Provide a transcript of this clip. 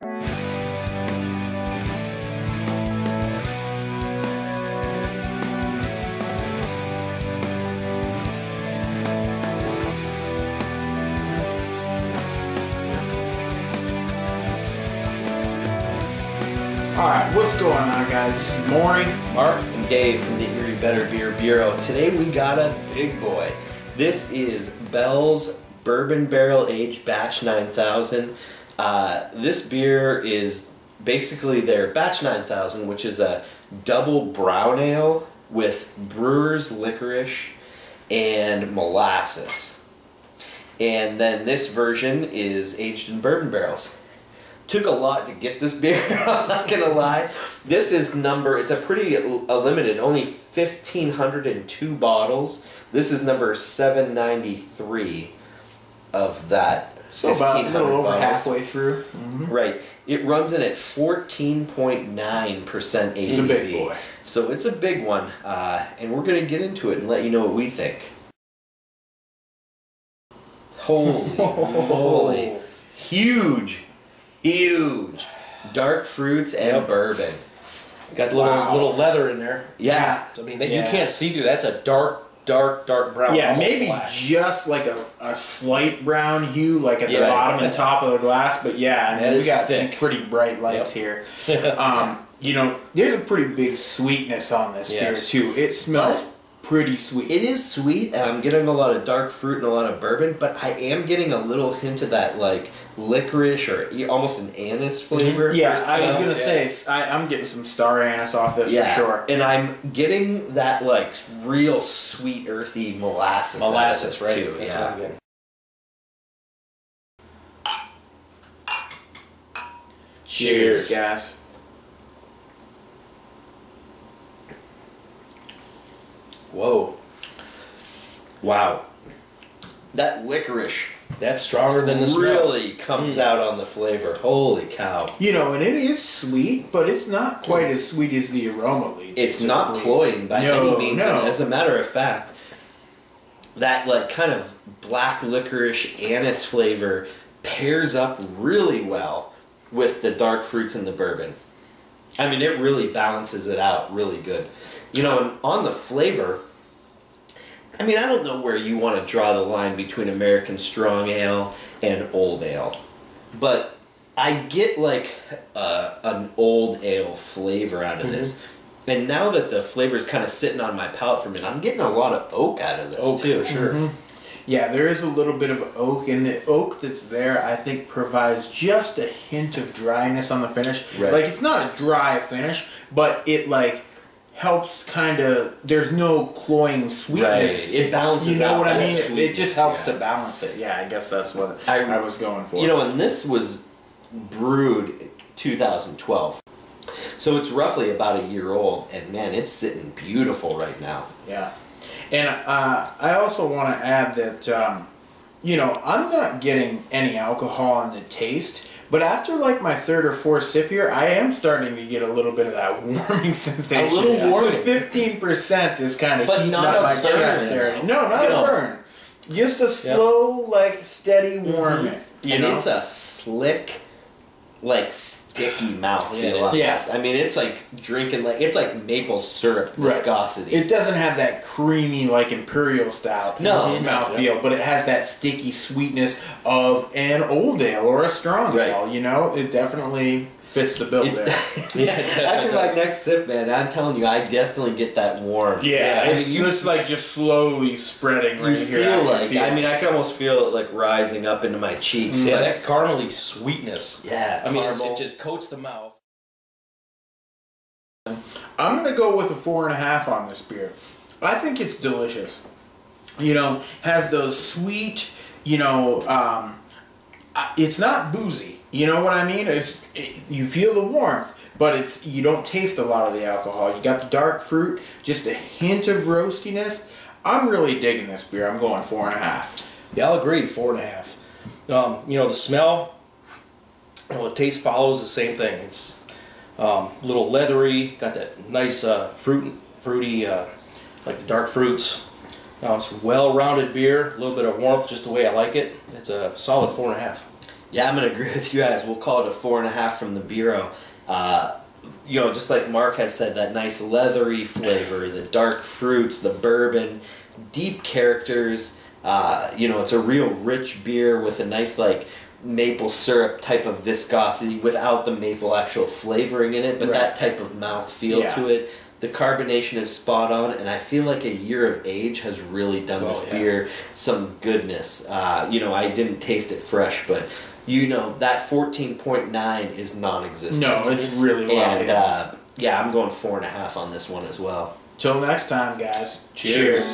Alright, what's going on, guys? This is Maury, Mark, and Dave from the Erie Better Beer Bureau. Today we got a big boy. This is Bell's Bourbon Barrel Aged Batch 9000. This beer is basically their Batch 9000, which is a double brown ale with brewer's licorice and molasses. And then this version is aged in bourbon barrels. Took a lot to get this beer, I'm not gonna lie. This is it's a pretty limited, only 1,502 bottles. This is number 793 of that. So about a little over halfway through. Right. It runs in at 14.9% ABV. It's a big boy. So it's a big one, and we're gonna get into it and let you know what we think. Holy moly. Huge dark fruits and bourbon. Got the little leather in there. Yeah. I mean, you can't see through. That's a dark brown. Yeah, maybe black. just like a slight brown hue, like at the bottom and top of the glass. But yeah, I mean, we got some pretty bright lights here. You know, there's a pretty big sweetness on this beer too. It smells pretty sweet. It is sweet, and I'm getting a lot of dark fruit and a lot of bourbon, but I am getting a little hint of that like licorice or almost an anise flavor. Yeah, I was gonna say I'm getting some star anise off this for sure, and I'm getting that like real sweet, earthy molasses. Molasses, right? Too. That's what I'm getting. Cheers, guys. Whoa. Wow. That licorice. That's stronger than the smell. Really comes out on the flavor. Holy cow. You know, and it is sweet, but it's not quite as sweet as the aroma leads. It's not cloying by any means. No. And as a matter of fact, that like kind of black licorice anise flavor pairs up really well with the dark fruits and the bourbon. I mean, it really balances it out really good. You know, and on the flavor, I mean, I don't know where you want to draw the line between American Strong Ale and Old Ale, but I get like an Old Ale flavor out of this. And now that the flavor is kind of sitting on my palate for a minute, I'm getting a lot of oak out of this too. For sure. Yeah, there is a little bit of oak, and the oak that's there, I think, provides just a hint of dryness on the finish. Right. Like, it's not a dry finish, but it, like, helps kind of, there's no cloying sweetness. Right. It balances out. You know what I mean? Sweetness, It just helps to balance it. Yeah, I guess that's what I was going for. You know, and this was brewed in 2012. So it's roughly about a year old, and man, it's sitting beautiful right now. Yeah. And I also want to add that, you know, I'm not getting any alcohol in the taste, but after like my third or fourth sip here, I am starting to get a little bit of that warming sensation. A little warming. 15% is kind of but not my a chest burn. area. No, not a burn. Just a slow, like, steady warming. And it's a slick, like, sticky mouthfeel. Yeah. I mean, it's like drinking, like, it's like maple syrup viscosity. It doesn't have that creamy, like, imperial style mouthfeel, but it has that sticky sweetness of an old ale or a strong ale. You know, it definitely fits the bill there. After my next sip, man, I'm telling you, I definitely get that warm. Yeah, it's like just slowly spreading right here. Feel like, I mean, I can almost feel it like rising up into my cheeks. Yeah, that caramely sweetness. Yeah, I mean, it just coats the mouth. I'm going to go with a 4.5 on this beer. I think it's delicious. You know, has those sweet, you know, it's not boozy. You know what I mean? You feel the warmth, but you don't taste a lot of the alcohol. You got the dark fruit, just a hint of roastiness. I'm really digging this beer. I'm going 4.5. Yeah, I'll agree, 4.5. You know, the smell, you know, the taste follows the same thing. It's a little leathery, got that nice fruity, like the dark fruits. It's a well-rounded beer, a little bit of warmth, just the way I like it. It's a solid 4.5. Yeah, I'm gonna agree with you guys. We'll call it a 4.5 from the Bureau. You know, just like Mark has said, that nice leathery flavor, the dark fruits, the bourbon, deep characters. You know, it's a real rich beer with a nice like maple syrup type of viscosity without the maple actual flavoring in it, but that type of mouth feel to it. The carbonation is spot on, and I feel like a year of age has really done this beer some goodness. You know, I didn't taste it fresh, but you know, that 14.9 is non-existent. No, it's really low. And yeah, I'm going 4.5 on this one as well. Till next time, guys. Cheers.